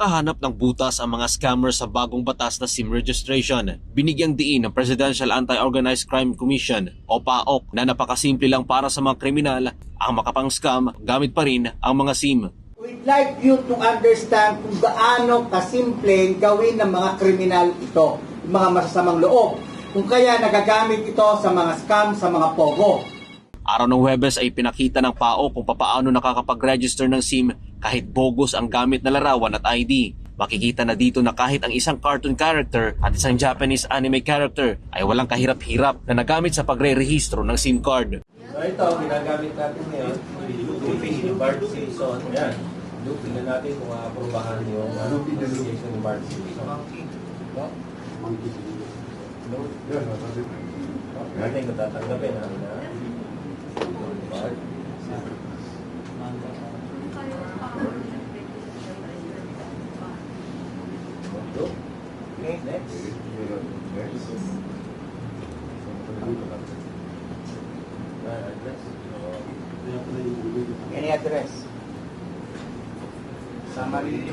nakahanap ng butas ang mga scammer sa bagong batas na SIM registration. Binigyang diin ng Presidential Anti-Organized Crime Commission o PAOK na napakasimple lang para sa mga kriminal ang makapang-scam gamit pa rin ang mga SIM. We'd like you to understand kung gaano kasimple gawin ng mga kriminal ito, yung mga masasamang loob. Kung kaya nagagamit ito sa mga scam, sa mga pogo. Araw ng Huwebes ay pinakita ng PAOK kung papaano nakakapag-register ng SIM kahit bogus ang gamit na larawan at ID. Makikita na dito na kahit ang isang cartoon character at isang Japanese anime character ay walang kahirap-hirap na nagamit sa pagre-rehistro ng SIM card. So ito, ginagamit natin ngayon, looping yung BART season. Yan. Tingnan natin kung maaprobahan yung application ng BART season. Natin kung tatanggapin namin na BART. Okay, next. Any address? Summary.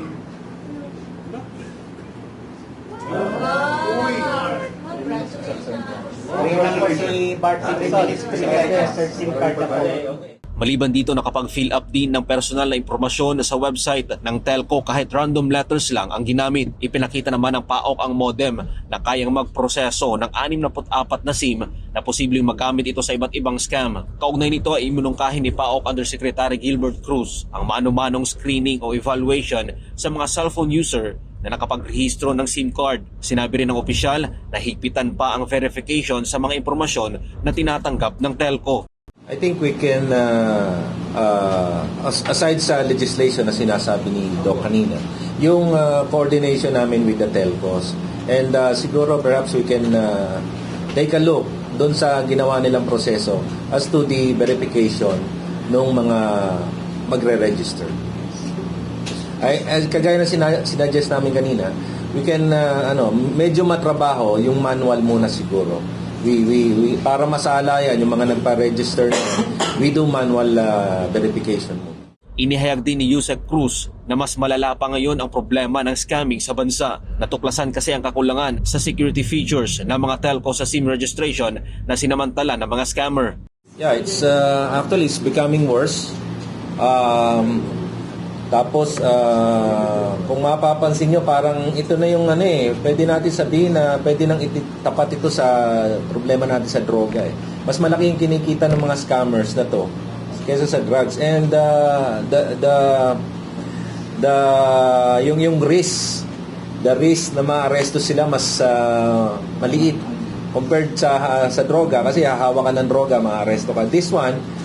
Tingnan mo si Bart Simpson, registered SIM card ako. Maliban dito nakapag-fill up din ng personal na impormasyon sa website ng telco kahit random letters lang ang ginamit. Ipinakita naman ng PAOK ang modem na kayang magproseso ng 64 na SIM na posibleng magamit ito sa iba't ibang scam. Kaugnay nito ay iminungkahin ni PAOK Undersecretary Gilbert Cruz ang mano-manong screening o evaluation sa mga cellphone user na nakapagrehistro ng SIM card. Sinabi rin ng opisyal na higpitan pa ang verification sa mga impormasyon na tinatanggap ng telco. I think we can, aside sa legislation na sinasabi ni Doc kanina, yung coordination namin with the telcos. And siguro perhaps we can take a look doon sa ginawa nilang proseso as to the verification ng mga magre-register. Kagaya na sinuggest namin kanina, we can, medyo matrabaho yung manual muna siguro. We para masala yan yung mga nagpa-register na, we do manual verification mo. Inihayag din ni Yusek Cruz na mas malala pa ngayon ang problema ng scamming sa bansa. Natuklasan kasi ang kakulangan sa security features ng mga telco sa SIM registration na sinamantala ng mga scammer. Yeah, it's actually it's becoming worse. Tapos, kung mapapansin nyo, parang ito na yung pwede natin sabihin na pwede nang itapat ito sa problema natin sa droga. Mas malaki yung kinikita ng mga scammers na to kaysa sa drugs. And yung risk, the risk na maaresto sila mas maliit compared sa droga kasi hahawa ka ng droga, maaresto ka. This one,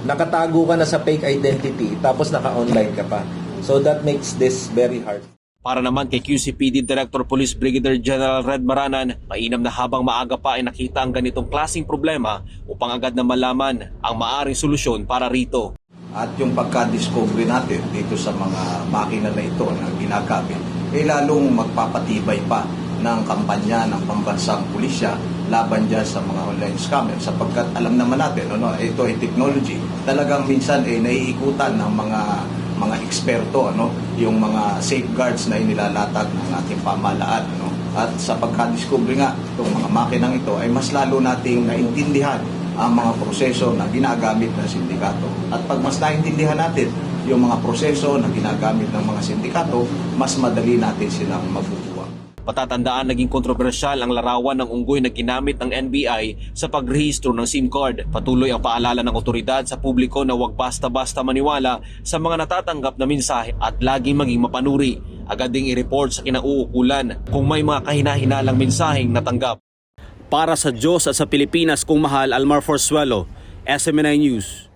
nakatago ka na sa fake identity tapos naka-online ka pa. So that makes this very hard. Para naman kay QCPD Director Police Brigadier General Red Maranan, mainam na habang maaga pa ay nakita ang ganitong klaseng problema upang agad na malaman ang maaring solusyon para rito. At yung pagka-discovery natin dito sa mga makina na ito na ginagamit, lalong magpapatibay pa ng kampanya ng pambansang pulisya laban dyan sa mga online scammer sapagkat alam naman natin ito ay technology, talagang minsan naiikutan ng mga eksperto yung mga safeguards na inilalatag ng ating pamahalaan at sa pagka-discovery nga itong mga makinang ito ay mas lalo nating naintindihan ang mga proseso na ginagamit ng sindikato at pag mas naintindihan natin yung mga proseso na ginagamit ng mga sindikato, mas madali natin silang mabubuhay. Patatandaan naging kontrobersyal ang larawan ng unggoy na ginamit ng NBI sa pagrehistro ng SIM card. Patuloy ang paalala ng otoridad sa publiko na huwag basta-basta maniwala sa mga natatanggap na mensahe at laging maging mapanuri. Agad ding i-report sa kinauukulan kung may mga kahina-hinalang mensaheng natanggap. Para sa Diyos at sa Pilipinas kung mahal, Almar Forzuelo, SMNI News.